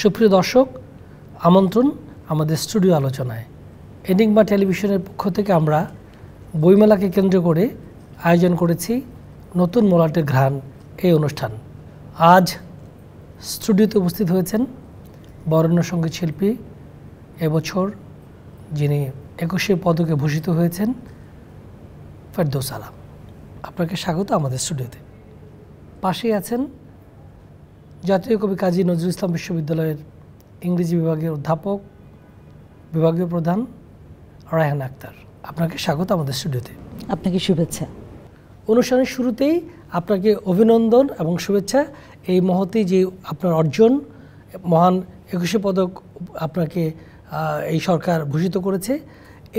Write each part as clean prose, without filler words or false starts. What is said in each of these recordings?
সুপ্রিয় দর্শক, আমন্ত্রণ আমাদের স্টুডিও আলোচনায়। এনিগমা টেলিভিশনের পক্ষ থেকে আমরা বইমেলাকে কেন্দ্র করে আয়োজন করেছি নতুন মলাটের ঘ্রাণ এই অনুষ্ঠান। আজ স্টুডিওতে উপস্থিত হয়েছেন বরেণ্য সঙ্গীত শিল্পী, এবছর যিনি 21 পদকে ভূষিত হয়েছেন, ফেরদৌস আলম। আপনাকে স্বাগত আমাদের স্টুডিওতে। পাশেই আছেন জাতীয় কবি কাজী নজরুল ইসলাম বিশ্ববিদ্যালয়ের ইংরেজি বিভাগের অধ্যাপক, বিভাগীয় প্রধান রায়হান আক্তার। আপনাকে স্বাগত আমাদের স্টুডিওতে। আপনাকে শুভেচ্ছা। অনুষ্ঠানের শুরুতেই আপনাকে অভিনন্দন এবং শুভেচ্ছা। এই মহতি যে আপনার অর্জন, মহান 21 পদক আপনাকে এই সরকার ভূষিত করেছে,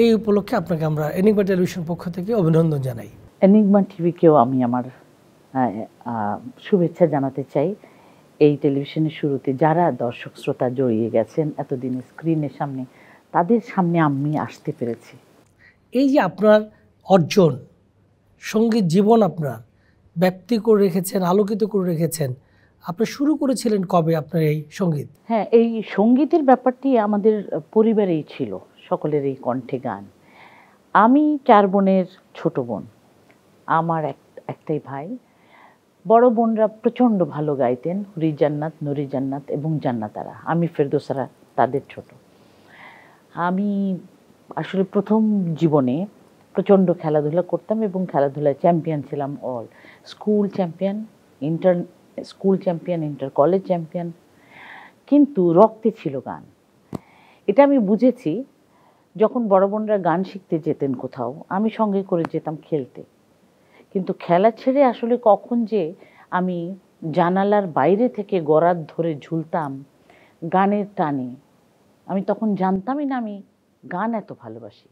এই উপলক্ষে আপনাকে আমরা এনিগমা টেলিভিশন পক্ষ থেকে অভিনন্দন জানাই। এনিগমা টিভিকেও আমি আমার শুভেচ্ছা জানাতে চাই। এই টেলিভিশনের শুরুতে যারা দর্শক শ্রোতা জড়িয়ে গেছেন এতদিন স্ক্রিনের সামনে, তাদের সামনে আমি আসতে পেরেছি। এই যে আপনার অর্জন, সঙ্গীত জীবন আপনার ব্যক্তি করে রেখেছেন, আলোকিত করে রেখেছেন, আপনি শুরু করেছিলেন কবে আপনার এই সঙ্গীত? হ্যাঁ, এই সঙ্গীতের ব্যাপারটি আমাদের পরিবারেই ছিল, সকলের এই কণ্ঠে গান। আমি 4 বোনের ছোট বোন, আমার একটাই ভাই। বড় বোনরা প্রচণ্ড ভালো গাইতেন, হুরি জান্নাত, নুরি জান্নাত এবং জান্নাতারা। আমি ফেরদৌসারা তাদের ছোট। আমি আসলে প্রথম জীবনে প্রচণ্ড খেলাধুলা করতাম এবং খেলাধুলায় চ্যাম্পিয়ন ছিলাম। All school champion, inter school champion, inter college champion. কিন্তু রক্তে ছিল গান। এটা আমি বুঝেছি যখন বড় বোনরা গান শিখতে যেতেন কোথাও, আমি সঙ্গে করে যেতাম খেলতে। কিন্তু খেলা ছেড়ে আসলে কখন যে আমি জানালার বাইরে থেকে গরাদ ধরে ঝুলতাম গানের টানে, আমি তখন জানতামই না আমি গান এত ভালোবাসি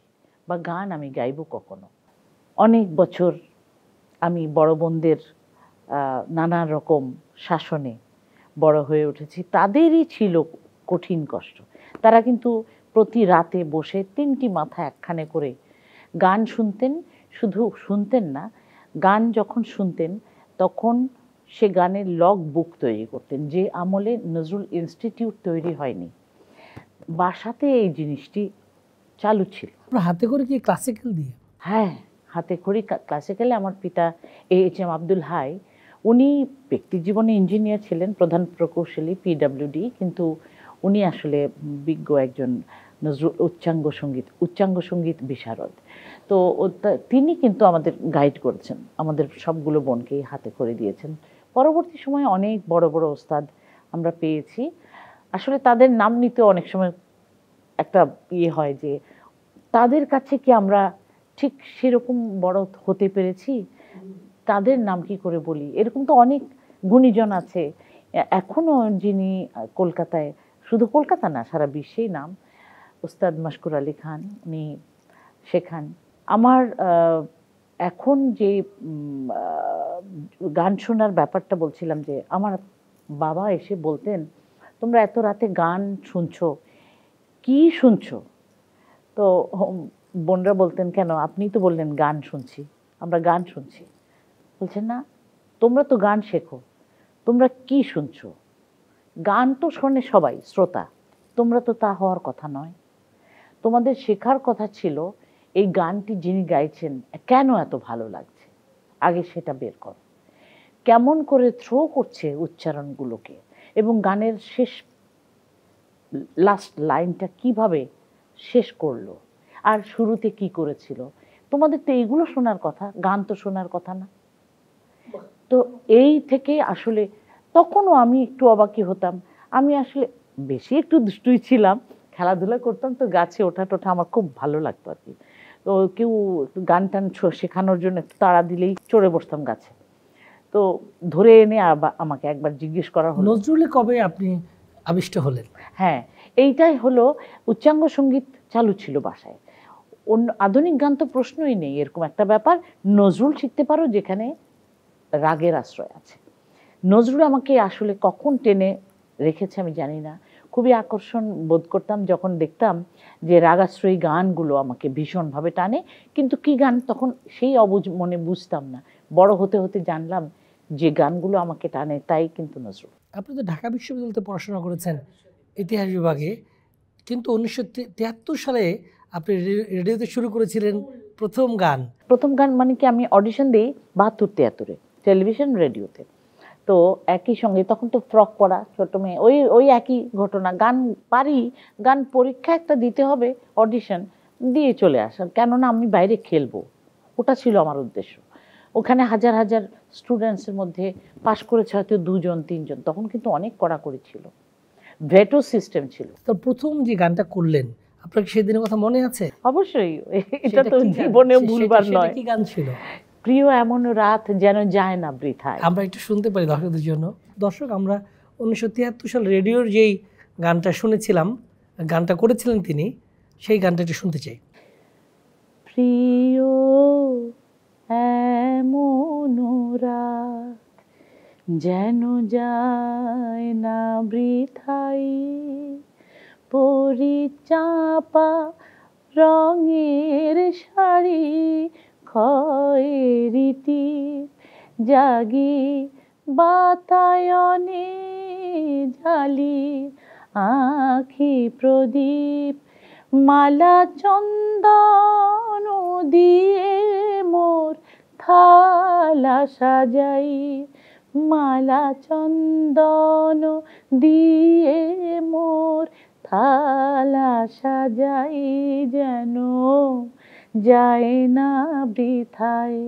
বা গান আমি গাইব কখনো। অনেক বছর আমি বড় বোনদের নানা রকম শাসনে বড় হয়ে উঠেছি। তাদেরই ছিল কঠিন কষ্ট। তারা কিন্তু প্রতি রাতে বসে 3টি মাথা একখানে করে গান শুনতেন। শুধু শুনতেন না, গান যখন শুনতেন তখন সে গানের লগ বুক তৈরি করতেন। যে আমলে নজরুল ইনস্টিটিউট তৈরি হয়নি, বাসাতে এই জিনিসটি চালু ছিল। হাতে করে কি ক্লাসিক্যাল দিয়ে? হ্যাঁ, হাতে খড়ি ক্লাসিক্যালে আমার পিতা AHM আব্দুল হাই, উনি ব্যক্তি জীবনে ইঞ্জিনিয়ার ছিলেন, প্রধান প্রকৌশলী PWD, কিন্তু উনি আসলে বিজ্ঞ একজন নজরুল উচ্চাঙ্গ সঙ্গীত বিশারদ। তো তিনি কিন্তু আমাদের গাইড করেছেন, আমাদের সবগুলো বোনকেই হাতে করে দিয়েছেন। পরবর্তী সময়ে অনেক বড় বড় ওস্তাদ আমরা পেয়েছি। আসলে তাদের নাম নিতে অনেক সময় একটা হয় যে তাদের কাছে কি আমরা ঠিক সেরকম বড় হতে পেরেছি, তাদের নাম কি করে বলি। এরকম তো অনেক গুণীজন আছে এখনও, যিনি কলকাতায়, শুধু কলকাতা না সারা বিশ্বেই নাম, ওস্তাদ মাশকুর আলী খান, উনি শেখান। আমার এখন যে গান শোনার ব্যাপারটা বলছিলাম, যে আমার বাবা এসে বলতেন, তোমরা এত রাতে গান শুনছো, কি শুনছো? তো বোনরা বলতেন, কেন, আপনি তো বললেন গান শুনছি, আমরা গান শুনছি। বলছেন, না, তোমরা তো গান শেখো, তোমরা কি শুনছো? গান তো শোনে সবাই, শ্রোতা, তোমরা তো তা হওয়ার কথা নয়। তোমাদের শেখার কথা ছিল এই গানটি যিনি গাইছেন কেন এত ভালো লাগছে, আগে সেটা বের করো। কেমন করে থ্রো করছে উচ্চারণগুলোকে, এবং গানের শেষ লাস্ট লাইনটা কিভাবে শেষ করলো, আর শুরুতে কি করেছিল। তোমাদের তো এইগুলো শোনার কথা, গান তো শোনার কথা না। তো এই থেকে আসলে তখনও আমি একটু অবাকই হতাম। আমি আসলে বেশি একটু দুষ্টুই ছিলাম, খেলাধুলা করতাম, তো গাছে ওঠা টোঠা আমার খুব ভালো লাগতো আর কি। তো কেউ গান টান শেখানোর জন্য একটু তাড়া দিলেই চড়ে বসতাম গাছে। তো ধরে এনে আমাকে একবার জিজ্ঞেস করা হলো, নজরুলে কবে আপনি আবিষ্ট হলেন? হ্যাঁ, এইটাই হলো, উচ্চাঙ্গ সঙ্গীত চালু ছিল বাসায়। অন্য আধুনিক গান তো প্রশ্নই নেই, এরকম একটা ব্যাপার। নজরুল শিখতে পারো যেখানে রাগের আশ্রয় আছে। নজরুল আমাকে আসলে কখন টেনে রেখেছে আমি জানি না। খুবই আকর্ষণ বোধ করতাম যখন দেখতাম যে রাগাশ্রয়ী গানগুলো আমাকে ভীষণভাবে টানে, কিন্তু কি গান তখন সেই অবুঝ মনে বুঝতাম না। বড় হতে হতে জানলাম যে গানগুলো আমাকে টানে তাই কিন্তু নজরুল। আপনি তো ঢাকা বিশ্ববিদ্যালয়তে পড়াশোনা করেছেন, ইতিহাস বিভাগে, কিন্তু 1973 সালে আপনি রেডিওতে শুরু করেছিলেন প্রথম গান। প্রথম গান মানে কি, আমি অডিশন দিই 72-73-এ টেলিভিশন রেডিওতে। তো একই সঙ্গে তখন তো ফ্রক পরা ছোট মেয়ে, ওই একই ঘটনা, গান পারি, গান পরীক্ষা একটা দিতে হবে, অডিশন দিয়ে চলে আসা, কেননা আমি বাইরে খেলবো, ওটা ছিল আমার উদ্দেশ্য। ওখানে হাজার হাজার স্টুডেন্টসের মধ্যে পাশ করেছে হয়তো 2-3 জন, তখন কিন্তু অনেক কড়াকড়ি ছিল, ভেটো সিস্টেম ছিল। তো প্রথম যে গানটা করলেন, আপনার সেদিনের কথা মনে আছে? অবশ্যই, এটা তো জীবনে ভুলবার নয়। কি গান ছিল? প্রিয় এমন রাত যেন যায় না বৃথায়। আমরা একটু শুনতে পারি দর্শকদের জন্য। দর্শক, আমরা 1973 সাল রেডিওর যেই গানটা শুনেছিলাম, গানটা করেছিলেন তিনি, সেই গানটা একটু শুনতে চাই। প্রিয় এমন রাত যেন যায় না বৃথায়, পরিচাপা রঙের শাড়ি, খয়েরি টিপ জাগি বাতায়নে ঝালি, আঁখি প্রদীপ মালা চন্দন দিয়ে মোর থালা সাজাই, মালা চন্দন দিয়ে মোর থালা সাজাই, যেন যায় না বৃথায়,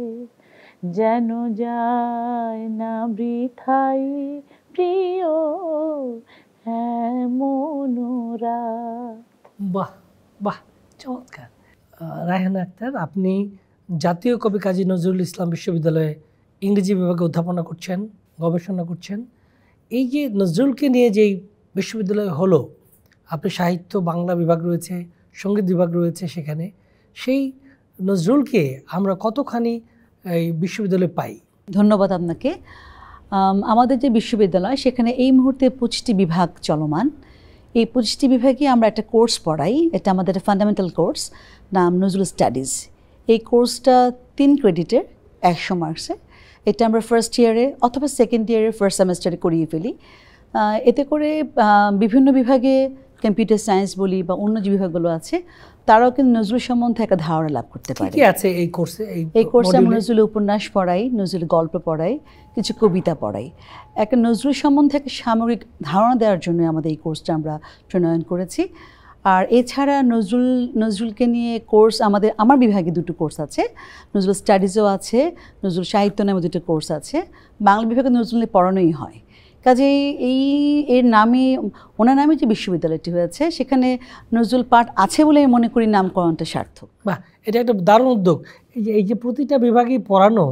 যেন যায় না বৃথায়, প্রিয় এমন রাত। বাহ বাহ, চমৎকার। রায়হানা আক্তার, আপনি জাতীয় কবি কাজী নজরুল ইসলাম বিশ্ববিদ্যালয়ে ইংরেজি বিভাগে অধ্যাপনা করছেন, গবেষণা করছেন। এই যে নজরুলকে নিয়ে যেই বিশ্ববিদ্যালয় হলো, আপনি সাহিত্য বাংলা বিভাগ রয়েছে, সঙ্গীত বিভাগ রয়েছে, সেখানে সেই নজরুলকে আমরা কতখানি এই বিশ্ববিদ্যালয়ে পাই? ধন্যবাদ আপনাকে। আমাদের যে বিশ্ববিদ্যালয়, সেখানে এই মুহূর্তে 25টি বিভাগ চলমান। এই 25টি বিভাগে আমরা একটা কোর্স পড়াই, এটা আমাদের একটা ফান্ডামেন্টাল কোর্স, নাম নজরুল স্টাডিজ। এই কোর্সটা 3 ক্রেডিটের, 100 মার্কসের। এটা আমরা ফার্স্ট ইয়ারে অথবা সেকেন্ড ইয়ারে ফার্স্ট সেমেস্টারে করিয়ে ফেলি। এতে করে বিভিন্ন বিভাগে, কম্পিউটার সায়েন্স বলি বা অন্য যে বিভাগগুলো আছে, তারাও কিন্তু নজরুল সম্বন্ধে একটা ধারণা লাভ করতে পারে। কি আছে এই কোর্সে? এই কোর্সে আমরা নজরুল উপন্যাস পড়াই, নজরুল গল্প পড়াই, কিছু কবিতা পড়াই। একটা নজরুল সম্বন্ধে একটা সামগ্রিক ধারণা দেওয়ার জন্য আমাদের এই কোর্সটা আমরা প্রণয়ন করেছি। আর এছাড়া নজরুলকে নিয়ে কোর্স আমার বিভাগে 2টো কোর্স আছে, নজরুল স্টাডিজও আছে, নজরুল সাহিত্য নামে 2টো কোর্স আছে। বাংলা বিভাগে নজরুল নিয়ে পড়ানোই হয়। কাজেই ওনার নামে যে বিশ্ববিদ্যালয়টি হয়েছে, সেখানে নজরুল পাঠ আছে বলে মনে করি নামকরণটা সার্থক। বাহ, এটা একটা দারুণ উদ্যোগ। এই যে প্রতিটা বিভাগেই পড়ানো,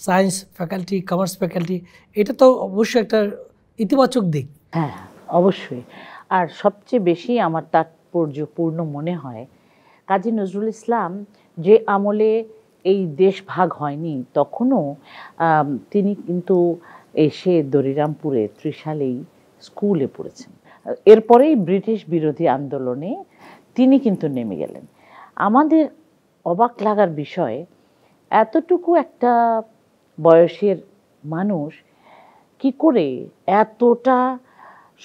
সায়েন্স ফ্যাকাল্টি, কমার্স ফ্যাকাল্টি, এটা তো অবশ্যই একটা ইতিবাচক দিক। হ্যাঁ, অবশ্যই। আর সবচেয়ে বেশি আমার তাৎপর্যপূর্ণ মনে হয়, কাজী নজরুল ইসলাম যে আমলে এই দেশ ভাগ হয়নি, তখনও তিনি কিন্তু এসে দরিরামপুরে ত্রিশালেই স্কুলে পড়েছেন। এরপরেই ব্রিটিশ বিরোধী আন্দোলনে তিনি কিন্তু নেমে গেলেন। আমাদের অবাক লাগার বিষয়, এতটুকু একটা বয়সের মানুষ কি করে এতটা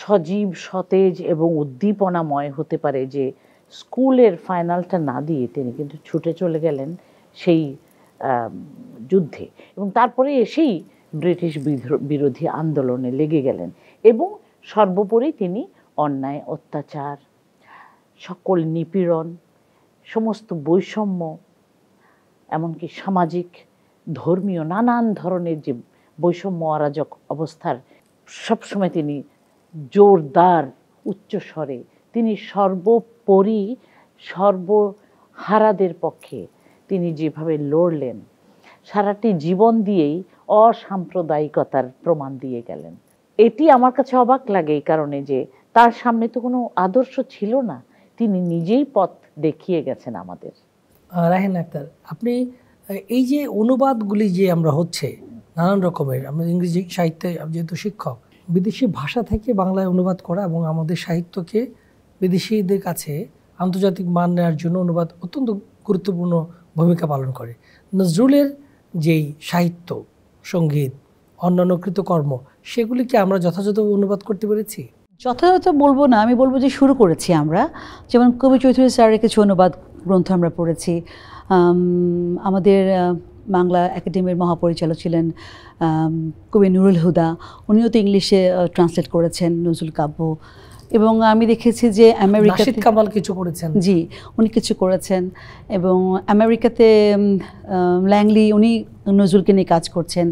সজীব, সতেজ এবং উদ্দীপনাময় হতে পারে যে স্কুলের ফাইনালটা না দিয়ে তিনি কিন্তু ছুটে চলে গেলেন সেই যুদ্ধে, এবং তারপরে এসেই ব্রিটিশ বিরোধী আন্দোলনে লেগে গেলেন। এবং সর্বোপরি তিনি অন্যায়, অত্যাচার, সকল নিপীড়ন, সমস্ত বৈষম্য, এমনকি সামাজিক, ধর্মীয় নানান ধরনের যে বৈষম্য, অরাজক অবস্থার সবসময় তিনি জোরদার উচ্চস্বরে তিনি সর্বোপরি সর্বহারাদের পক্ষে তিনি যেভাবে লড়লেন, সারাটি জীবন দিয়েই অসাম্প্রদায়িকতার প্রমাণ দিয়ে গেলেন। এটি আমার কাছে অবাক লাগে এই কারণে যে তার সামনে তো কোনো আদর্শ ছিল না, তিনি নিজেই পথ দেখিয়ে গেছেন আমাদের। রায়হানা আক্তার, আপনি এই যে অনুবাদগুলি যে আমরা হচ্ছে নানান রকমের, আমরা ইংরেজি সাহিত্যে যেহেতু শিক্ষক, বিদেশি ভাষা থেকে বাংলায় অনুবাদ করা এবং আমাদের সাহিত্যকে বিদেশিদের কাছে আন্তর্জাতিক মান নেওয়ার জন্য অনুবাদ অত্যন্ত গুরুত্বপূর্ণ ভূমিকা পালন করে। নজরুলের যেই সাহিত্য, সঙ্গীত, অন্যান্য কৃতকর্ম, সেগুলিকে আমরা যথাযথ অনুবাদ করতে পেরেছি? যথাযথ বলবো না, আমি বলবো যে শুরু করেছি আমরা। যেমন কবি চৌধুরী স্যারের কিছু অনুবাদ গ্রন্থ আমরা পড়েছি। আমাদের বাংলা একাডেমির মহাপরিচালক ছিলেন কবি নুরুল হুদা, উনিও তো ইংলিশে ট্রান্সলেট করেছেন নজরুল কাব্য। এবং আমি দেখেছি যে আমেরিকাতে নাশিদ কামাল কিছু করেছেন। জি, উনি কিছু করেছেন। এবং আমেরিকাতে ল্যাংলি, উনি নজরুলকে নিয়ে কাজ করছেন।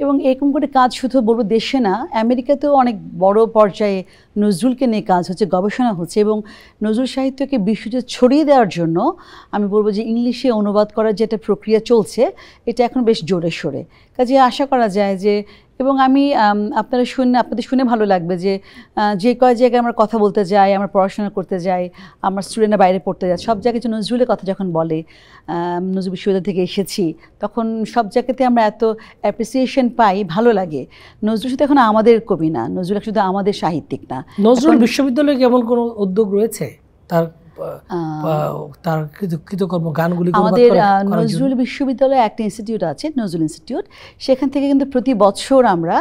এবং এরকম করে কাজ শুধু বলবো দেশে না, আমেরিকাতেও অনেক বড় পর্যায়ে নজরুলকে নিয়ে কাজ হচ্ছে, গবেষণা হচ্ছে। এবং নজরুল সাহিত্যকে বিশ্বজুড়ে ছড়িয়ে দেওয়ার জন্য আমি বলবো যে ইংলিশে অনুবাদ করার যে একটা প্রক্রিয়া চলছে, এটা এখন বেশ জোরে সোরে। কাজে আশা করা যায় যে, এবং আমি আপনাদের শুনে ভালো লাগবে যে যে কয় জায়গায় আমরা কথা বলতে যাই, আমরা পড়াশোনা করতে যাই, আমার স্টুডেন্টরা বাইরে পড়তে যায়, সব জায়গায় যে নজরুলের কথা যখন বলে, নজরুল বিশ্ববিদ্যালয় থেকে এসেছি, তখন সব জায়গাতে আমরা এত অ্যাপ্রিসিয়েশন পাই, ভালো লাগে। নজরুল শুধু এখন আমাদের কবি না, নজরুল শুধু আমাদের সাহিত্যিক না। নজরুল বিশ্ববিদ্যালয়ে কেমন কোনো উদ্যোগ রয়েছে তার তার কৃতকর্ম গানগুলি? আমাদের নজরুল বিশ্ববিদ্যালয়ে একটা ইনস্টিটিউট আছে, নজরুল ইনস্টিটিউট। সেখান থেকে কিন্তু প্রতি বছর আমরা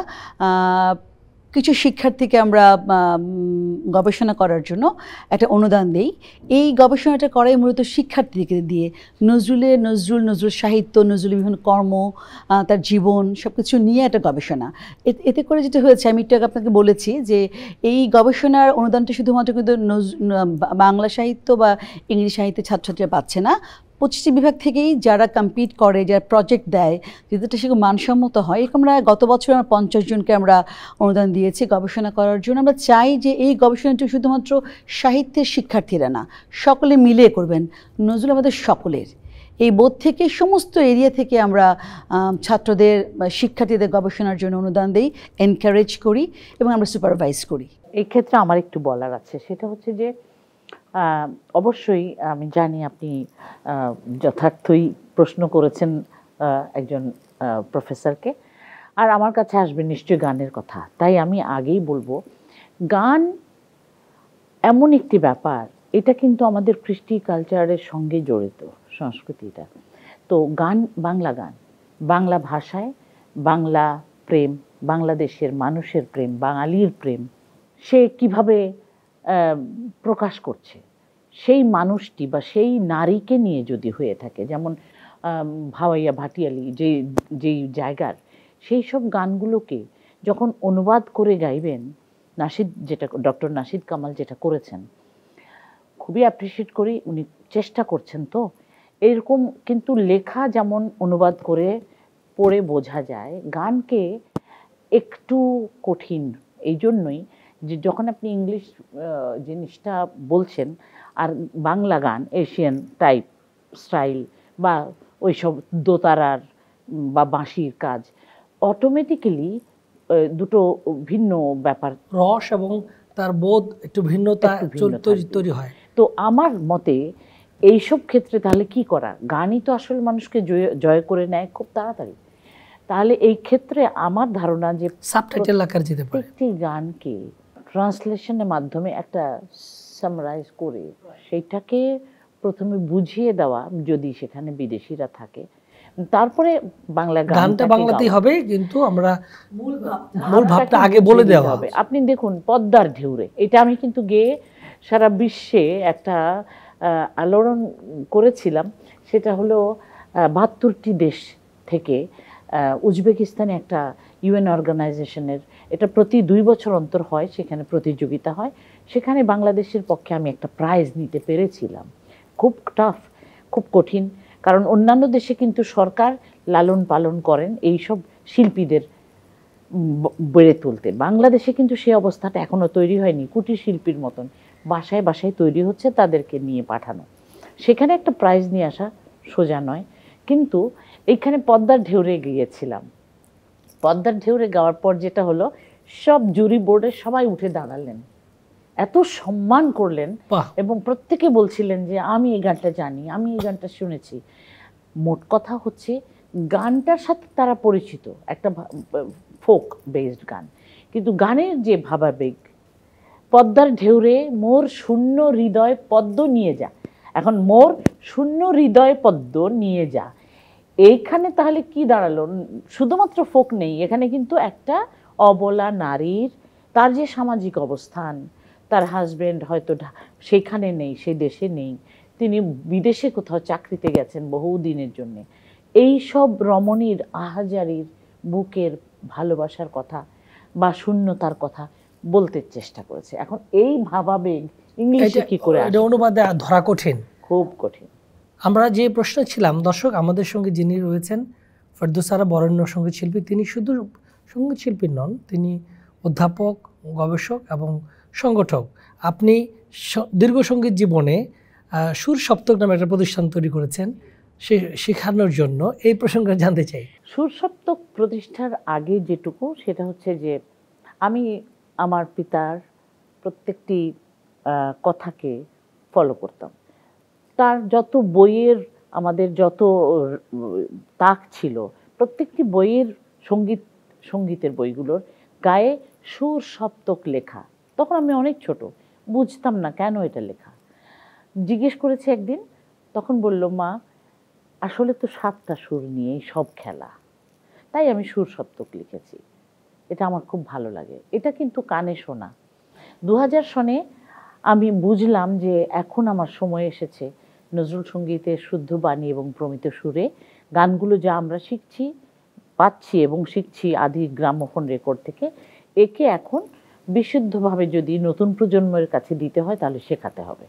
কিছু শিক্ষার্থীকে আমরা গবেষণা করার জন্য একটা অনুদান দিই। এই গবেষণাটা করাই মূলত শিক্ষার্থীকে দিয়ে, নজরুল সাহিত্য, নজরুলের বিভিন্ন কর্ম, তার জীবন, সব কিছু নিয়ে একটা গবেষণা। এতে করে যেটা হয়েছে, আমি একটু আগে আপনাকে বলেছি যে এই গবেষণার অনুদানটা শুধুমাত্র কিন্তু বাংলা সাহিত্য বা ইংরেজি সাহিত্যের ছাত্রছাত্রীরা পাচ্ছে না, 25টি বিভাগ থেকেই যারা কম্পিট করে, যারা প্রজেক্ট দেয়, যেটা সেগুলো মানসম্মত হয়, এরকম আমরা গত বছর 50 জনকে আমরা অনুদান দিয়েছি গবেষণা করার জন্য। আমরা চাই যে এই গবেষণাটি শুধুমাত্র সাহিত্যের শিক্ষার্থীরা না, সকলে মিলে করবেন। নজরুল আমাদের সকলের, এই বোধ থেকে সমস্ত এরিয়া থেকে আমরা ছাত্রদের, শিক্ষার্থীদের গবেষণার জন্য অনুদান দিই, এনকারেজ করি এবং আমরা সুপারভাইজ করি। এই ক্ষেত্রে আমার একটু বলার আছে, সেটা হচ্ছে যে অবশ্যই আমি জানি আপনি যথার্থই প্রশ্ন করেছেন একজন প্রফেসরকে, আর আমার কাছে আসবে নিশ্চয়ই গানের কথা। তাই আমি আগেই বলবো, গান এমন একটি ব্যাপার, এটা কিন্তু আমাদের কৃষ্টি কালচারের সঙ্গে জড়িত, সংস্কৃতিটা। তো গান, বাংলা ভাষায় বাংলা প্রেম, বাংলাদেশের মানুষের প্রেম, বাঙালির প্রেম, সে কিভাবে প্রকাশ করছে, সেই মানুষটি বা সেই নারীকে নিয়ে যদি হয়ে থাকে, যেমন ভাওয়াইয়া ভাটিয়ালি যেই জায়গার, সেই সব গানগুলোকে যখন অনুবাদ করে গাইবেন, ডক্টর নাশিদ কামাল যেটা করেছেন, খুবই অ্যাপ্রিসিয়েট করি। উনি চেষ্টা করছেন। তো এরকম কিন্তু লেখা যেমন অনুবাদ করে পড়ে বোঝা যায়, গানকে একটু কঠিন। এই জন্যই যে যখন আপনি ইংলিশ জিনিসটা বলছেন আর বাংলা গান এশিয়ান টাইপ স্টাইল বা ওইসব দোতারার বা বাঁশির কাজ, অটোমেটিক্যালি দুটো ভিন্ন ব্যাপার, রস এবং তার বোধ একটু ভিন্নতা তৈরি হয়। তো আমার মতে এইসব ক্ষেত্রে তাহলে কি করা, গানই তো আসলে মানুষকে জয় করে নেয় খুব তাড়াতাড়ি। তাহলে এই ক্ষেত্রে আমার ধারণা যে সাবটাইটেল আকারে যেতে পারে, একটি গানকে ট্রান্সলেশনের মাধ্যমে একটা সামারাইজ করে সেইটাকে প্রথমে বুঝিয়ে দেওয়া, যদি সেখানে বিদেশিরা থাকে, তারপরে বাংলা গানটা বাংলাতেই হবে, কিন্তু আমরা মূল ভাবটা আগে বলে দেওয়া হবে। আপনি দেখুন পদ্মার ঢেউরে, এটা আমি কিন্তু গেয়ে সারা বিশ্বে একটা আলোড়ন করেছিলাম। সেটা হলো 72টি দেশ থেকে, উজবেকিস্তানে একটা ইউএন অর্গানাইজেশনের, এটা প্রতি 2 বছর অন্তর হয়, সেখানে প্রতিযোগিতা হয়। সেখানে বাংলাদেশের পক্ষে আমি একটা প্রাইজ নিতে পেরেছিলাম। খুব টাফ, খুব কঠিন, কারণ অন্যান্য দেশে কিন্তু সরকার লালন পালন করেন এইসব শিল্পীদের বেড়ে তুলতে। বাংলাদেশে কিন্তু সেই অবস্থাটা এখনও তৈরি হয়নি। কুটির শিল্পীর মতন বাসায় বাসায় তৈরি হচ্ছে, তাদেরকে নিয়ে পাঠানো, সেখানে একটা প্রাইজ নিয়ে আসা সোজা নয়। কিন্তু এইখানে পদ্মার ঢেউরে গিয়েছিলাম। পদ্মার ঢেউরে গাওয়ার পর যেটা হলো, সব জুরি বোর্ডের সবাই উঠে দাঁড়ালেন, এত সম্মান করলেন এবং প্রত্যেকে বলছিলেন যে আমি এই গানটা জানি, আমি এই গানটা শুনেছি। মোট কথা হচ্ছে গানটার সাথে তারা পরিচিত, একটা ফোক বেসড গান, কিন্তু গানের যে ভাবাবেগ, পদ্মার ঢেউরে মোর শূন্য হৃদয় পদ্ম নিয়ে যা, এখন মোর শূন্য হৃদয় পদ্ম নিয়ে যা, এইখানে তাহলে কি দাঁড়ালো, শুধুমাত্র ফোক নেই, এখানে কিন্তু একটা অবলা নারীর তার যে সামাজিক অবস্থান, তার হাজবেন্ড হয়তো সেখানে নেই, সেই দেশে নেই, তিনি বিদেশে কোথাও চাকরিতে গেছেন বহুদিনের জন্যে, এই সব রমণীর আহাজারির বুকের ভালোবাসার কথা বা শূন্যতার কথা বলতে চেষ্টা করেছে। এখন এই ভাবাবেগ ইংলিশে কি করে আসে? এটা অনুবাদে ধরা কঠিন, খুব কঠিন। আমরা যে প্রশ্ন ছিলাম, দর্শক আমাদের সঙ্গে যিনি রয়েছেন ফেরদৌস বরেণ্য সঙ্গীত শিল্পী, তিনি শুধু সঙ্গীত শিল্পী নন, তিনি অধ্যাপক, গবেষক এবং সংগঠক। আপনি দীর্ঘ সঙ্গীত জীবনে সুর সপ্তক নামে একটা প্রতিষ্ঠান তৈরি করেছেন শেখানোর জন্য। এই প্রসঙ্গে জানতে চাই। সুর সপ্তক প্রতিষ্ঠার আগে যেটুকু, সেটা হচ্ছে যে আমি আমার পিতার প্রত্যেকটি কথাকে ফলো করতাম। তার যত বইয়ের, আমাদের যত তাক ছিল, প্রত্যেকটি বইয়ের সঙ্গীতের বইগুলোর গায়ে সুর সপ্তক লেখা। তখন আমি অনেক ছোট, বুঝতাম না কেন এটা লেখা। জিজ্ঞেস করেছে একদিন, তখন বলল, মা আসলে তো 7টা সুর নিয়েই সব খেলা, তাই আমি সুর সপ্তক লিখেছি। এটা আমার খুব ভালো লাগে। এটা কিন্তু কানে শোনা। 2000 সনে আমি বুঝলাম যে এখন আমার সময় এসেছে নজরুল সঙ্গীতের শুদ্ধ বাণী এবং প্রমিত সুরে গানগুলো যা আমরা পাচ্ছি এবং শিখছি আদি গ্রামোফোন রেকর্ড থেকে, একে এখন বিশুদ্ধভাবে যদি নতুন প্রজন্মের কাছে দিতে হয় তাহলে শেখাতে হবে।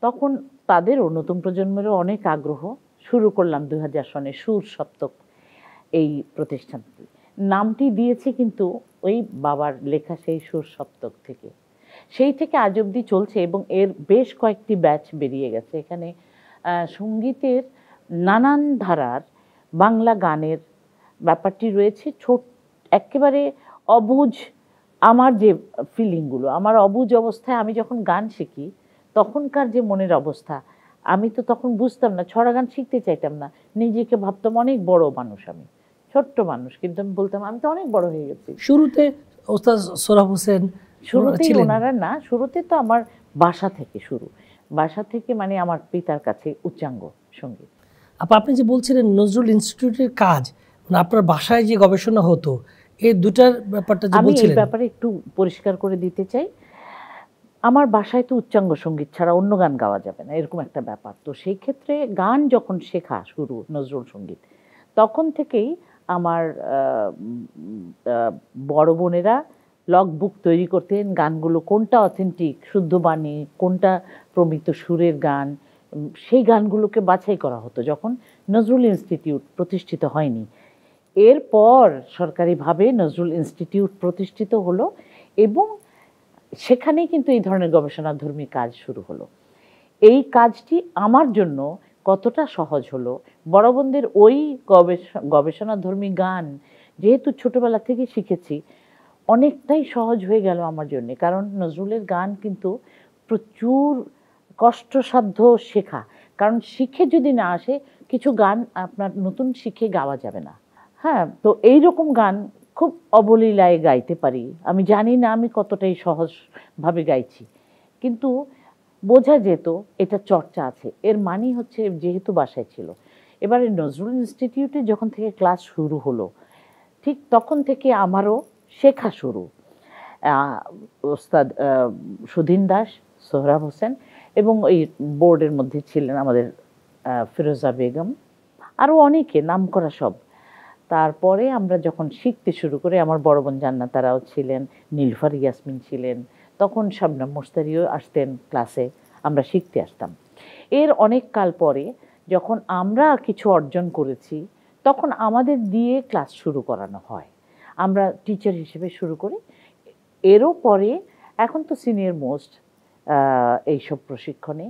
তখন তাদেরও, নতুন প্রজন্মেরও অনেক আগ্রহ। শুরু করলাম 2000 সনে সুর সপ্তক এই প্রতিষ্ঠানটি। নামটি দিয়েছে কিন্তু ওই বাবার লেখা সেই সুর সপ্তক থেকে। সেই থেকে আজ অবধি চলছে এবং এর বেশ কয়েকটি ব্যাচ বেরিয়ে গেছে। এখানে সঙ্গীতের নানান ধারার বাংলা গানের ব্যাপারটি রয়েছে। একেবারে অবুঝ, আমার যে ফিলিংগুলো, আমার অবুঝ অবস্থায় আমি যখন গান শিখি তখনকার যে মনের অবস্থা, আমি তো তখন বুঝতাম না, ছড়া গান শিখতে চাইতাম না, নিজেকে ভাবতাম অনেক বড় মানুষ, আমি ছোট্ট মানুষ, কিন্তু আমি বলতাম আমি তো অনেক বড় হয়ে গেছি। শুরুতে ওস্তাদ সোহরাব হোসেন শুরুতেই ওনারা না, শুরুতে তো আমার বাসা থেকে শুরু, বাসা থেকে মানে আমার পিতার কাছে উচ্চাঙ্গ সঙ্গীত। আপনি যে বলছিলেন নজরুল ইনস্টিটিউটের কাজ, মানে আপনার বাসায় যে গবেষণা হতো, এই দুটার ব্যাপারটা যে বলছিলেন, আমি এই ব্যাপারে একটু পরিষ্কার করে দিতে চাই। আমার বাসায় তো উচ্চাঙ্গ সঙ্গীত ছাড়া অন্য গান গাওয়া যাবে না, এরকম একটা ব্যাপার। তো সেই ক্ষেত্রে গান যখন শেখা শুরু, নজরুল সঙ্গীত, তখন থেকেই আমার বড় বোনেরা লগ বুক তৈরি করতেন, গানগুলো কোনটা অথেন্টিক শুদ্ধ বাণী, কোনটা প্রমিত সুরের গান, সেই গানগুলোকে বাছাই করা হতো যখন নজরুল ইনস্টিটিউট প্রতিষ্ঠিত হয়নি। এরপর সরকারিভাবে নজরুল ইনস্টিটিউট প্রতিষ্ঠিত হলো এবং সেখানেই কিন্তু এই ধরনের গবেষণাধর্মী কাজ শুরু হলো। এই কাজটি আমার জন্য কতটা সহজ হলো, বড় বোনদের ওই গবেষণাধর্মী গান যেহেতু ছোটবেলা থেকে শিখেছি, অনেকটাই সহজ হয়ে গেল আমার জন্য। কারণ নজরুলের গান কিন্তু প্রচুর কষ্টসাধ্য শেখা, কারণ শিখে যদি না আসে কিছু গান আপনার নতুন শিখে গাওয়া যাবে না। হ্যাঁ, তো এইরকম গান খুব অবলীলায় গাইতে পারি। আমি জানি না আমি কতটাই সহজভাবে গাইছি, কিন্তু বোঝা যেত এটা চর্চা আছে। এর মানে হচ্ছে যেহেতু বাসায় ছিল। এবারে নজরুল ইনস্টিটিউটে যখন থেকে ক্লাস শুরু হলো, ঠিক তখন থেকে আমারও শেখা শুরু। ওস্তাদ সুধীন দাস, সোহরাব হোসেন এবং এই বোর্ডের মধ্যে ছিলেন আমাদের ফিরোজা বেগম, আরও অনেকে নামকরা সব। তারপরে আমরা যখন শিখতে শুরু করি, আমার বড় বোন জান্নাতারাও ছিলেন, নীলফার ইয়াসমিন ছিলেন, তখন শবনম মুস্তারিও আসতেন ক্লাসে, আমরা শিখতে আসতাম। এর অনেক কাল পরে যখন আমরা কিছু অর্জন করেছি, তখন আমাদের দিয়ে ক্লাস শুরু করানো হয়, আমরা টিচার হিসেবে শুরু করি। এরও পরে এখন তো সিনিয়র মোস্ট এইসব প্রশিক্ষণে।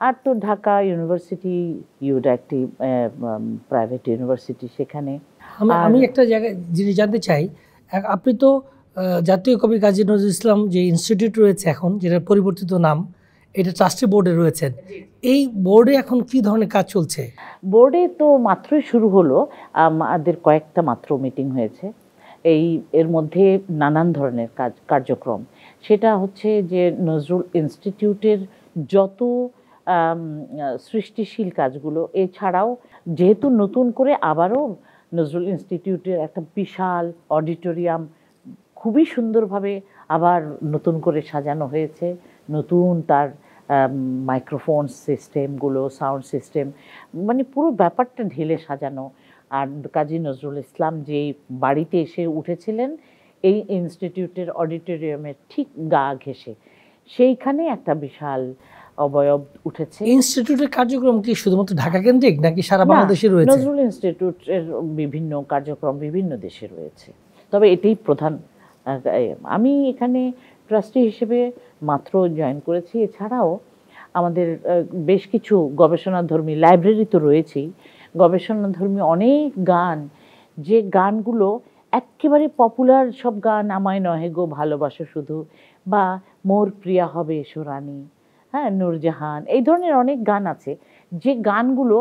আর তো ঢাকা ইউনিভার্সিটি, ইউডা একটি প্রাইভেট ইউনিভার্সিটি, সেখানে আমি একটা জায়গায় যিনি জানতে চাই, আপনি তো জাতীয় কবি কাজী নজরুল ইসলাম যে ইনস্টিটিউট রয়েছে এখন, যেটা পরিবর্তিত নাম, এটা ট্রাস্টি বোর্ডে রয়েছেন। এই বোর্ডে এখন কি ধরনের কাজ চলছে? বোর্ডে তো মাত্রই শুরু হলো, আমাদের কয়েকটা মাত্র মিটিং হয়েছে। এর মধ্যে নানান ধরনের কার্যক্রম, সেটা হচ্ছে যে নজরুল ইনস্টিটিউটের যত সৃষ্টিশীল কাজগুলো, এছাড়াও যেহেতু নতুন করে আবারও নজরুল ইনস্টিটিউটের একটা বিশাল অডিটোরিয়াম খুবই সুন্দরভাবে আবার নতুন করে সাজানো হয়েছে, নতুন তার মাইক্রোফোন সিস্টেমগুলো, সাউন্ড সিস্টেম, মানে পুরো ব্যাপারটা ঢেলে সাজানো। আর কাজী নজরুল ইসলাম যেই বাড়িতে এসে উঠেছিলেন এই ইনস্টিটিউটের অডিটোরিয়ামের ঠিক গা ঘেঁষে, সেইখানে একটা বিশাল অবয়ব উঠেছে। ইনস্টিটিউটের কার্যক্রম কি শুধুমাত্র ঢাকা কেন্দ্রিক নাকি সারা না, বাংলাদেশে রয়েছে? নজরুল ইনস্টিটিউটের বিভিন্ন কার্যক্রম বিভিন্ন দেশে রয়েছে, তবে এটাই প্রধান। আমি এখানে ট্রাস্টি হিসেবে মাত্র জয়েন করেছি, এছাড়াও আমাদের বেশ কিছু গবেষণাধর্মী লাইব্রেরি তো রয়েছেই, গবেষণাধর্মী অনেক গান, যে গানগুলো একেবারে পপুলার সব গান, আমায় নহে গো ভালোবাসো শুধু, বা মোর প্রিয়া হবে এসো রানী, হ্যাঁ, নূরজাহান, এই ধরনের অনেক গান আছে যে গানগুলো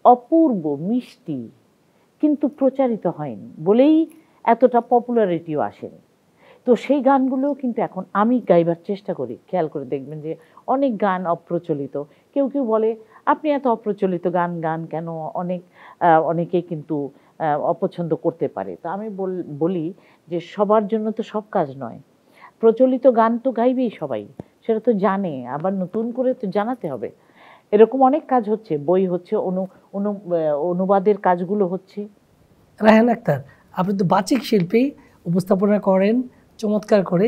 অপূর্ব মিষ্টি কিন্তু প্রচারিত হয়নি বলেই এতটা পপুলারিটিও আসেনি। তো সেই গানগুলো কিন্তু এখন আমি গাইবার চেষ্টা করি। খেয়াল করে দেখবেন যে অনেক গান অপ্রচলিত, কেউ কেউ বলে আপনি এত অপ্রচলিত গান গান কেন, অনেকে কিন্তু অপছন্দ করতে পারে। তো আমি বলি যে সবার জন্য তো সব কাজ নয়, প্রচলিত গান তো গাইবেই সবাই, সেটা তো জানে, আবার নতুন করে তো জানাতে হবে। এরকম অনেক কাজ হচ্ছে, বই হচ্ছে, অনুবাদের কাজগুলো হচ্ছে। রায়হান আক্তার, আপনি তো বাচিক শিল্পী, উপস্থাপনা করেন চমৎকার করে।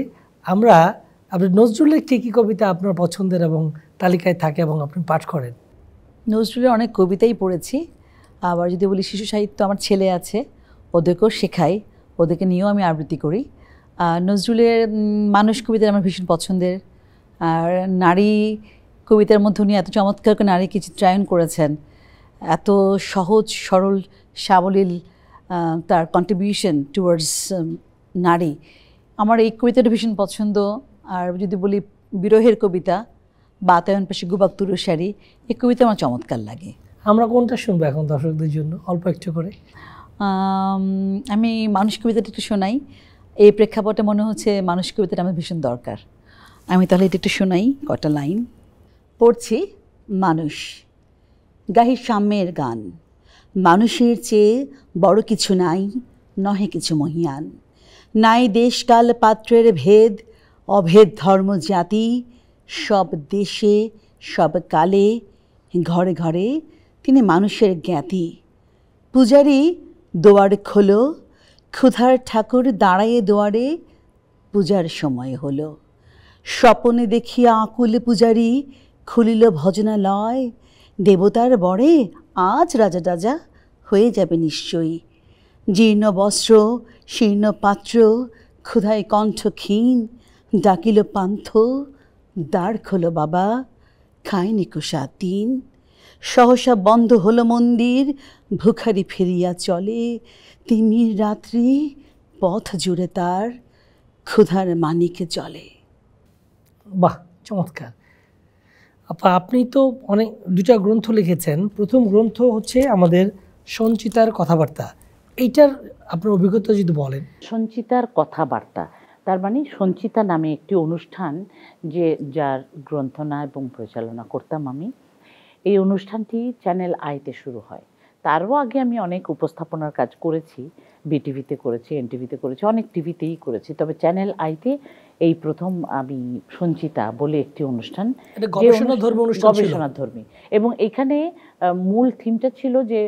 আপনি নজরুলের কী কী কবিতা আপনার পছন্দের এবং তালিকায় থাকে এবং আপনি পাঠ করেন? নজরুলের অনেক কবিতাই পড়েছি। আবার যদি বলি শিশু সাহিত্য, আমার ছেলে আছে, ওদেরকেও শেখাই, ওদেরকে নিয়েও আমি আবৃত্তি করি। নজরুলের মানুষ কবিতা আমার ভীষণ পছন্দের। আর নারী কবিতার মধ্যে উনি এত চমৎকার করে নারীকে চিত্রায়ন করেছেন, এত সহজ সরল সাবলীল তার কন্ট্রিবিউশন টুয়ার্ডস নারী, আমার এই কবিতাটা ভীষণ পছন্দ। আর যদি বলি বিরহের কবিতা, বাতায়ন পাশে গুবাক তুরুশারি, এই কবিতা আমার চমৎকার লাগে। আমরা কোনটা শুনবো এখন দর্শকদের জন্য অল্প একটু করে? আমি মানুষ কবিতাটা একটু শোনাই, এই প্রেক্ষাপটে মনে হচ্ছে মানুষ কবিতাটা আমার ভীষণ দরকার। আমি তাহলে এটা একটু শোনাই, কটা লাইন পড়ছি। মানুষ গাহি সাম্যের গান, মানুষের চেয়ে বড় কিছু নাই, নহে কিছু মহিয়ান। নাই দেশকাল পাত্রের ভেদ, অভেদ ধর্ম জাতি, সব দেশে সব কালে ঘরে ঘরে তিনি মানুষের জ্ঞাতি। পূজারি দোয়ার খোলো, ক্ষুধার ঠাকুর দাঁড়ায়ে দোয়ারে, পূজার সময় হলো। স্বপনে দেখিয়া আকুল পূজারি, খুলিল ভজনালয়, দেবতার বরে আজ রাজা রাজা হয়ে যাবে নিশ্চয়ই। জীর্ণ বস্ত্র শীর্ণ পাত্র, ক্ষুধায় কণ্ঠ ক্ষীণ, ডাকিল পান্থ, দ্বার খোলো বাবা, খায়নি কুষা দিন। সহসা বন্ধ হলো মন্দির, ভুখারি ফিরিয়া চলে, তিমির রাত্রি পথ জুড়ে তার ক্ষুধার মানিকে চলে। বাহ, চমৎকার। আপনি তো দুটা গ্রন্থ লিখেছেন। প্রথম গ্রন্থ হচ্ছে আমাদের সঞ্চিতার কথাবার্তা, এইটার আপনার অভিজ্ঞতা যদি বলেন। সঞ্চিতার কথাবার্তা তার মানে সঞ্চিতা নামে একটি অনুষ্ঠান, যার গ্রন্থনা এবং পরিচালনা করতাম আমি। এই অনুষ্ঠানটি চ্যানেল আইতে শুরু হয়। তারও আগে আমি অনেক উপস্থাপনার কাজ করেছি, বিটিভিতে করেছি, এনটিভিতে করেছি, অনেক টিভিতেই করেছি, তবে চ্যানেল আইতে এই প্রথম আমি সঞ্চিতা বলে একটি অনুষ্ঠান, গবেষণাধর্মী। এবং এখানে মূল থিমটা ছিল যে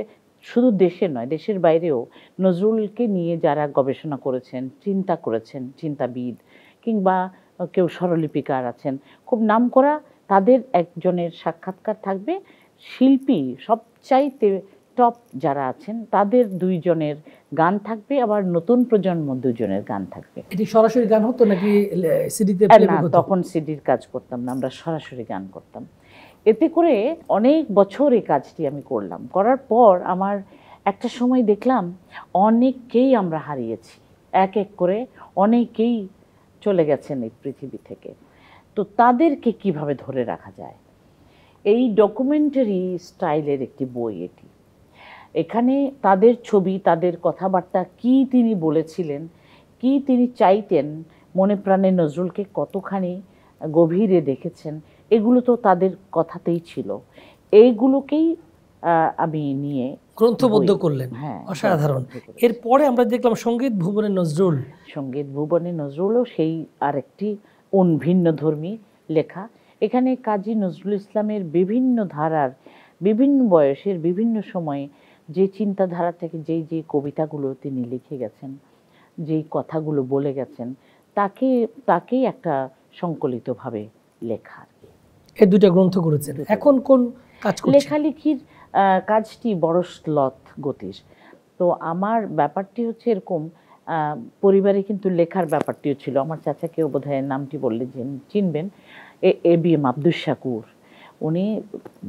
শুধু দেশের নয়, দেশের বাইরেও নজরুলকে নিয়ে যারা গবেষণা করেছেন, চিন্তা করেছেন, চিন্তাবিদ কিংবা কেউ স্বরলিপিকার আছেন, খুব নামকরা, তাদের একজনের সাক্ষাৎকার থাকবে। শিল্পী সবচাইতে টপ যারা আছেন তাদের দুইজনের গান থাকবে, আবার নতুন প্রজন্ম দুজনের গান থাকবে। এটি সরাসরি গান হতো নাকি সিডিতে? না, তখন সিডির কাজ করতাম না, আমরা সরাসরি গান করতাম। এতে করে অনেক বছর এই কাজটি আমি করলাম। করার পর আমার একটা সময় দেখলাম অনেককেই আমরা হারিয়েছি, এক এক করে অনেকেই চলে গেছেন এই পৃথিবী থেকে। তো তাদেরকে কিভাবে ধরে রাখা যায়, এই ডকুমেন্টারি স্টাইলের একটি বই এটি। এখানে তাদের ছবি, তাদের কথাবার্তা, কি তিনি বলেছিলেন, কি তিনি চাইতেন, মনে প্রাণে নজরুলকে কতখানি গভীরে দেখেছেন, এগুলো তো তাদের কথাতেই ছিল। এইগুলোকেই আমি নিয়ে গ্রন্থবদ্ধ করলেন, হ্যাঁ, অসাধারণ। গ্রন্থবদ্ধ করেছি। এরপরে আমরা দেখলাম সঙ্গীত ভুবনে নজরুল। সঙ্গীত ভুবনে নজরুলও সেই আরেকটি ভিন্ন ধর্মী লেখা। এখানে কাজী নজরুল ইসলামের বিভিন্ন ধারার, বিভিন্ন বয়সের, বিভিন্ন সময়ে যে চিন্তাধারা থেকে যেই কবিতাগুলো তিনি লিখে গেছেন, যেই কথাগুলো বলে গেছেন, তাকেই একটা সংকলিতভাবে লেখা। এই দুটো গ্রন্থ করেছেন। এখন কোন কাজ করছেন? লেখালেখির কাজটি বড় শ্লথ গতির। তো আমার ব্যাপারটি হচ্ছে এরকম, পরিবারে কিন্তু লেখার ব্যাপারটিও ছিল। আমার চাচাকেও বোধহয় নামটি বললে চিনবেন, ABM আব্দুস শাকুর। উনি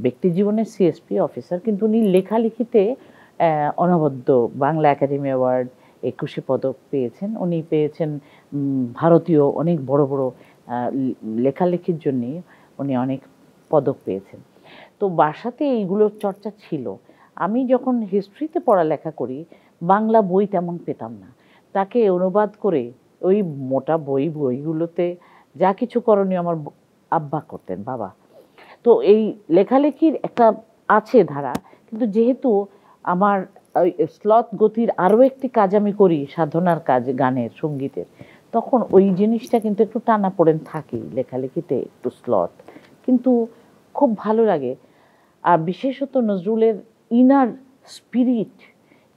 ব্যক্তি জীবনে CSP অফিসার, কিন্তু উনি লেখালেখিতে অনবদ্য। বাংলা একাডেমি অ্যাওয়ার্ড 21 পদক পেয়েছেন। উনি পেয়েছেন ভারতীয় অনেক বড় বড় লেখালেখির জন্যে উনি অনেক পদক পেয়েছেন। তো বাসাতে এইগুলোর চর্চা ছিল। আমি যখন হিস্ট্রিতে পড়ালেখা করি, বাংলা বই তেমন পেতাম না। তাকে অনুবাদ করে ওই মোটা বইগুলোতে যা কিছু করণীয় আমার আব্বা করতেন, বাবা। তো এই লেখালেখির একটা আছে ধারা, কিন্তু যেহেতু আমার ওই শ্লথ গতির আরও একটি কাজ আমি করি, সাধনার কাজ, গানের, সঙ্গীতের, তখন ওই জিনিসটা কিন্তু একটু টানাপোড়েন থাকে। লেখালেখিতে একটু শ্লথ, কিন্তু খুব ভালো লাগে। আর বিশেষত নজরুলের ইনার স্পিরিট,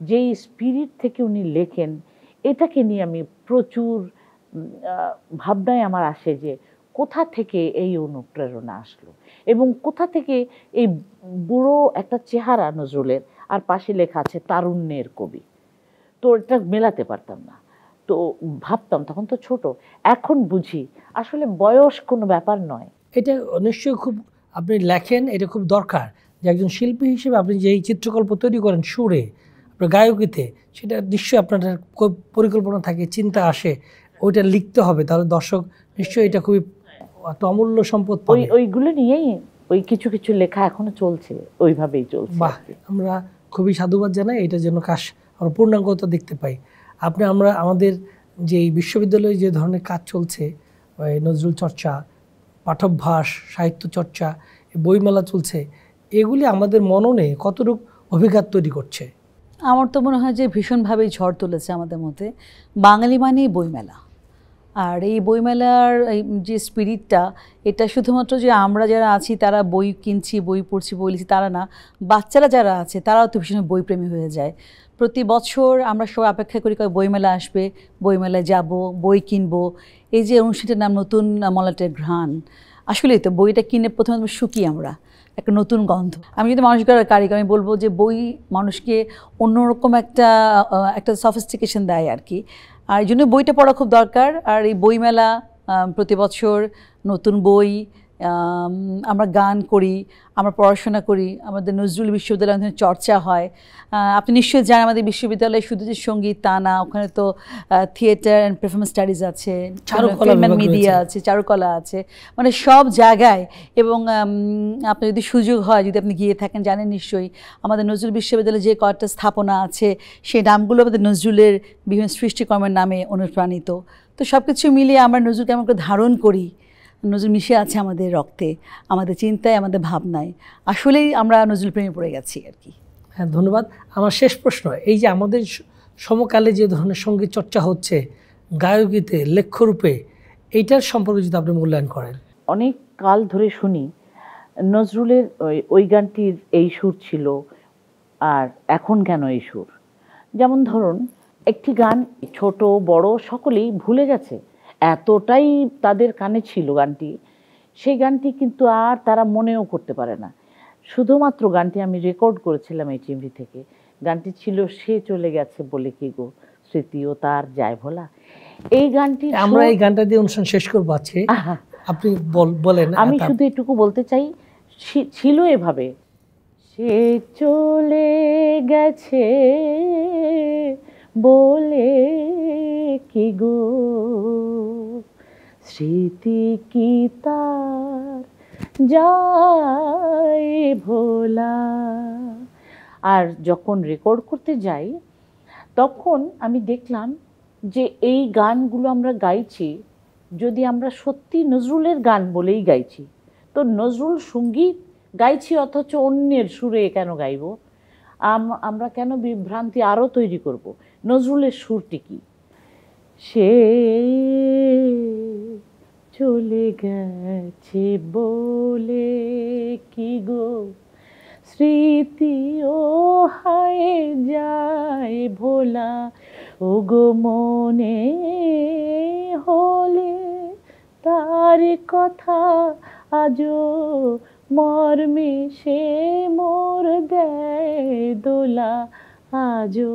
যেই স্পিরিট থেকে উনি লেখেন, এটাকে নিয়ে আমি প্রচুর ভাবনায় আমার আসে যে কোথা থেকে এই অনুপ্রেরণা আসলো এবং কোথা থেকে এই বুড়ো একটা চেহারা নজরুলের, আর পাশে লেখা আছে তারুণ্যের কবি। তো এটা মেলাতে পারতাম না। তো ভাবতাম, তখন তো ছোট, এখন বুঝি আসলে বয়স কোনো ব্যাপার নয়। এটা নিশ্চয়ই খুব, আপনি লেখেন, এটা খুব দরকার যে একজন শিল্পী হিসেবে আপনি যে এই চিত্রকল্প তৈরি করেন সুরে, আপনার গায়কিতে, সেটা নিশ্চয়ই আপনার পরিকল্পনা থাকে, চিন্তা আসে, ওইটা লিখতে হবে, তাহলে দর্শক নিশ্চয়ই এটা খুবই একটা অমূল্য সম্পদ পাবে। ওইগুলো নিয়েই ওই কিছু কিছু লেখা এখনো চলছে, ওইভাবেই চলছে। বাহ, আমরা খুবই সাধুবাদ জানাই, এটা যেন কাজ আমরা পূর্ণাঙ্গতা দেখতে পাই। আমাদের যে বিশ্ববিদ্যালয়ে যে ধরনের কাজ চলছে, নজরুল চর্চা, পাঠ্যাভ্যাস, সাহিত্য চর্চা, বইমেলা চলছে, এগুলি আমাদের মননে কতটুকু অভিঘাত তৈরি করছে? আমার তো মনে হয় যে ভীষণভাবেই ঝড় তুলেছে আমাদের মধ্যে। বাঙালি মানেই বইমেলা, আর এই বইমেলার এই যে স্পিরিটটা, এটা শুধুমাত্র যে আমরা যারা আছি তারা বই কিনছি, বই পড়ছি, বই লিখছি, তারা না, বাচ্চারা যারা আছে তারাও তো ভীষণ বইপ্রেমী হয়ে যায়। প্রতি বছর আমরা সবাই অপেক্ষা করি বইমেলা আসবে, বইমেলায় যাব, বই কিনবো। এই যে অনুষ্ঠানটার নাম নতুন মলাটের ঘ্রাণ, আসলেই তো বইটা কিনে প্রথমে শুকি আমরা, একটা নতুন গন্ধ। আমি যদি মানুষকে কারিগর, আমি বলবো যে বই মানুষকে অন্যরকম একটা সফিস্টিকেশন দেয় আর কি। আর এই জন্য বইটা পড়া খুব দরকার। আর এই বইমেলা, প্রতি বছর নতুন বই, আমরা গান করি, আমরা পড়াশোনা করি, আমাদের নজরুল বিশ্ববিদ্যালয়ে চর্চা হয়। আপনি নিশ্চয়ই জানেন আমাদের বিশ্ববিদ্যালয়ে শুধু যে সঙ্গীত তা না, ওখানে তো থিয়েটার অ্যান্ড পারফরমেন্স স্টাডিজ আছে, মিডিয়া আছে, চারুকলা আছে, মানে সব জায়গায়। এবং আপনার যদি সুযোগ হয়, যদি আপনি গিয়ে থাকেন, জানেন নিশ্চয়ই আমাদের নজরুল বিশ্ববিদ্যালয়ে যে কয়েকটা স্থাপনা আছে, সেই নামগুলো আমাদের নজরুলের বিভিন্ন সৃষ্টিকর্মের নামে অনুপ্রাণিত। তো সব কিছু মিলিয়ে আমরা নজরুলকে এমন করে ধারণ করি, নজরুল মিশে আছে আমাদের রক্তে, আমাদের চিন্তায়, আমাদের ভাবনায়। আসলেই আমরা নজরুল প্রেমে পড়ে গেছি আর কি। হ্যাঁ, ধন্যবাদ। আমার শেষ প্রশ্ন, এই যে আমাদের সমকালে যে ধরনের সঙ্গীত চর্চা হচ্ছে গায়কিতে, লেখ্যরূপে, এইটার সম্পর্কে যদি আপনি মূল্যায়ন করেন। অনেক কাল ধরে শুনি নজরুলের ওই গানটির এই সুর ছিল, আর এখন কেন এই সুর। যেমন ধরুন, একটি গান ছোট বড় সকলেই ভুলে গেছে, এতটাই তাদের কানে ছিল গানটি, সেই গানটি কিন্তু আর তারা মনেও করতে পারে না। শুধুমাত্র গানটি আমি রেকর্ড করেছিলাম এই টিভি থেকে। গানটি ছিল সে চলে গেছে বলে কি গো, স্মৃতিও তার যায় ভোলা। এই গানটি আমরা এই গানটা দিয়ে অনুষ্ঠান শেষ করবো আজকে, আপনি বলেন। আমি শুধু এটুকু বলতে চাই, ছিল এভাবে, সে চলে গেছে বলে কি গো, স্মৃতি কি তার যায় ভোলা। আর যখন রেকর্ড করতে যাই, তখন আমি দেখলাম যে এই গানগুলো আমরা গাইছি, যদি আমরা সত্যি নজরুলের গান বলেই গাইছি, তো নজরুল সঙ্গীত গাইছি অথচ অন্যের সুরে কেন গাইব? আমরা কেন বিভ্রান্তি আরও তৈরি করব? নজরুলের সুরটি কি? সে চলে গেছে বলে কি গো, স্মৃতি ও হায় যায় ভোলা, ও গো মনে হলে তার কথা আজও মর্মে সে মোর দেয় দোলা, আজও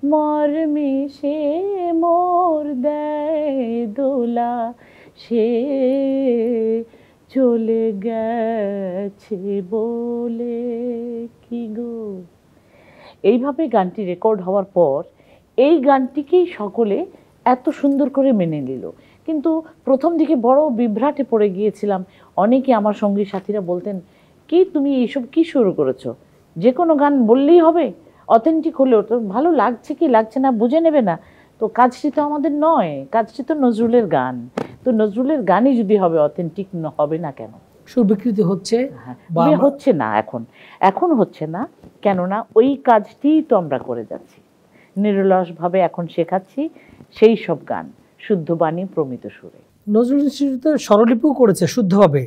মর্মে সে মোর দেয় দোলা, সে চলে গেছে বলে কি গো। এইভাবে গানটি রেকর্ড হওয়ার পর এই গানটিকেই সকলে এত সুন্দর করে মেনে নিল। কিন্তু প্রথম দিকে বড় বিভ্রাটে পড়ে গিয়েছিলাম। অনেকে আমার সঙ্গী সাথীরা বলতেন, কি তুমি এইসব কি শুরু করেছো? যে কোনো গান বললেই হবে? অথেন্টিক হলেও তো ভালো লাগছে কি লাগছে না বুঝে নেবে না? তো কাজটি তো আমাদের নয়, কাজটি তো নজরুলের গান। তো নজরুলের গানই যদি হবে, অথেন্টিক হবে না কেন? সুর বিকৃতি হচ্ছে হচ্ছে না, এখন হচ্ছে না, কেননা ওই কাজটিই তো আমরা করে যাচ্ছি, নিরলসভাবে এখন শেখাচ্ছি সেই সব গান শুদ্ধ বাণী প্রমিত সুরে। নজরুল ইনস্টিটিউটে স্বরলিপিও করেছে শুদ্ধভাবে,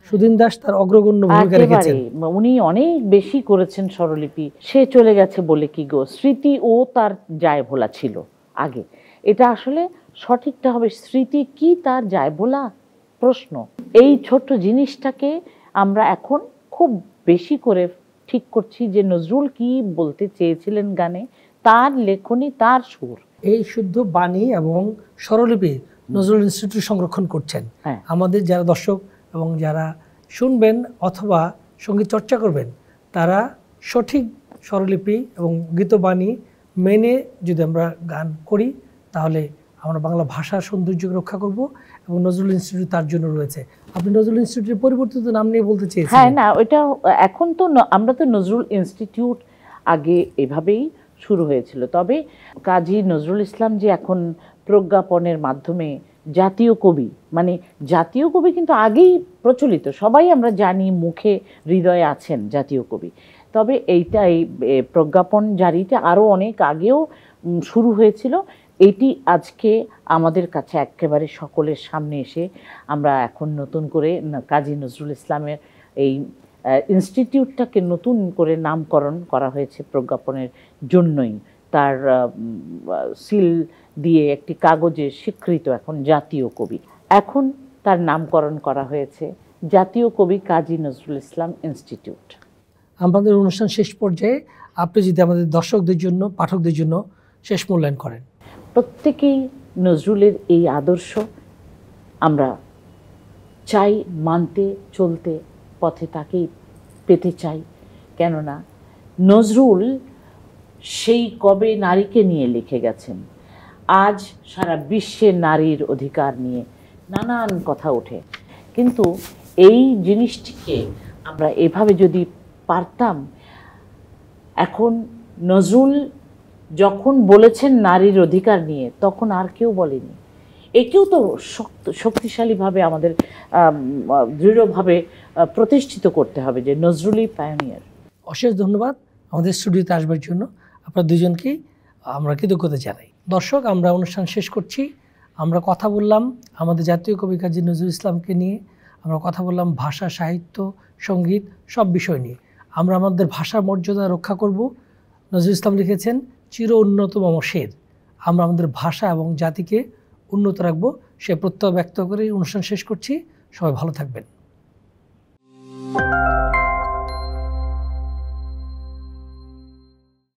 সুদিন দাস তার অগ্রগণ্য ভূমিকা রেখেছেন। উনি অনেক বেশি করেছেন স্বরলিপি। সে চলে গেছে বলে কি গো, স্মৃতি ও তার যায় ভোলা ছিল আগে। এটা আসলে সঠিকটা হবে স্মৃতি কি তার যায় ভোলা প্রশ্ন। এই ছোট্ট জিনিসটাকে আমরা এখন খুব বেশি করে ঠিক করছি যে নজরুল কি বলতে চেয়েছিলেন গানে, তার লেখনী, তার সুর। এই শুদ্ধ বাণী এবং স্বরলিপি নজরুল ইনস্টিটিউট সংরক্ষণ করছেন। আমাদের যারা দর্শক এবং যারা শুনবেন অথবা সঙ্গীত চর্চা করবেন, তারা সঠিক স্বরলিপি এবং গীতবাণী মেনে যদি আমরা গান করি, তাহলে আমরা বাংলা ভাষার সৌন্দর্যকে রক্ষা করব এবং নজরুল ইনস্টিটিউট তার জন্য রয়েছে। আপনি নজরুল ইনস্টিটিউটের পরিবর্তিত নাম নিয়ে বলতে চেয়েছেন? হ্যাঁ, না, ওইটা এখন তো আমরা তো নজরুল ইনস্টিটিউট আগে এভাবেই শুরু হয়েছিল। তবে কাজী নজরুল ইসলাম যে এখন প্রজ্ঞাপনের মাধ্যমে জাতীয় কবি, মানে জাতীয় কবি কিন্তু আগেই প্রচলিত, সবাই আমরা জানি, মুখে হৃদয়ে আছেন জাতীয় কবি। তবে এই প্রজ্ঞাপন জারিতে আরও অনেক আগেও শুরু হয়েছিল। এটি আজকে আমাদের কাছে একেবারে সকলের সামনে এসে আমরা এখন নতুন করে কাজী নজরুল ইসলামের এই ইনস্টিটিউটটাকে নতুন করে নামকরণ করা হয়েছে প্রজ্ঞাপনের জন্যই। তার সিল দিয়ে একটি কাগজে স্বীকৃত এখন জাতীয় কবি। এখন তার নামকরণ করা হয়েছে জাতীয় কবি কাজী নজরুল ইসলাম ইনস্টিটিউট। আমাদের অনুষ্ঠান শেষ পর্যায়ে আপনি যদি আমাদের দর্শকদের জন্য, পাঠকদের জন্য শেষ মূল্যায়ন করেন। প্রত্যেকেই নজরুলের এই আদর্শ আমরা চাই মানতে, চলতে, পথে তাকেই পেতে চাই। কেননা নজরুল সেই কবে নারীকে নিয়ে লিখে গেছেন, আজ সারা বিশ্বে নারীর অধিকার নিয়ে নানান কথা ওঠে। কিন্তু এই জিনিসটিকে আমরা এভাবে যদি পারতাম, এখন নজরুল যখন বলেছেন নারীর অধিকার নিয়ে, তখন আর কেউ বলেনি। একেও তো শক্তিশালীভাবে আমাদের দৃঢ়ভাবে প্রতিষ্ঠিত করতে হবে যে নজরুলই পায়োনিয়ার। অশেষ ধন্যবাদ আমাদের স্টুডিওতে আসবার জন্য। আপনার দুজনকেই আমরা কৃতজ্ঞতা জানাই। দর্শক, আমরা অনুষ্ঠান শেষ করছি। আমরা কথা বললাম আমাদের জাতীয় কবি কাজী নজরুল ইসলামকে নিয়ে, আমরা কথা বললাম ভাষা, সাহিত্য, সঙ্গীত সব বিষয় নিয়ে। আমরা আমাদের ভাষার মর্যাদা রক্ষা করব। নজরুল ইসলাম লিখেছেন, চির উন্নত মম শের। আমরা আমাদের ভাষা এবং জাতিকে উন্নত রাখবো, সে প্রত্যয় ব্যক্ত করে অনুষ্ঠান শেষ করছি। সবাই ভালো থাকবেন।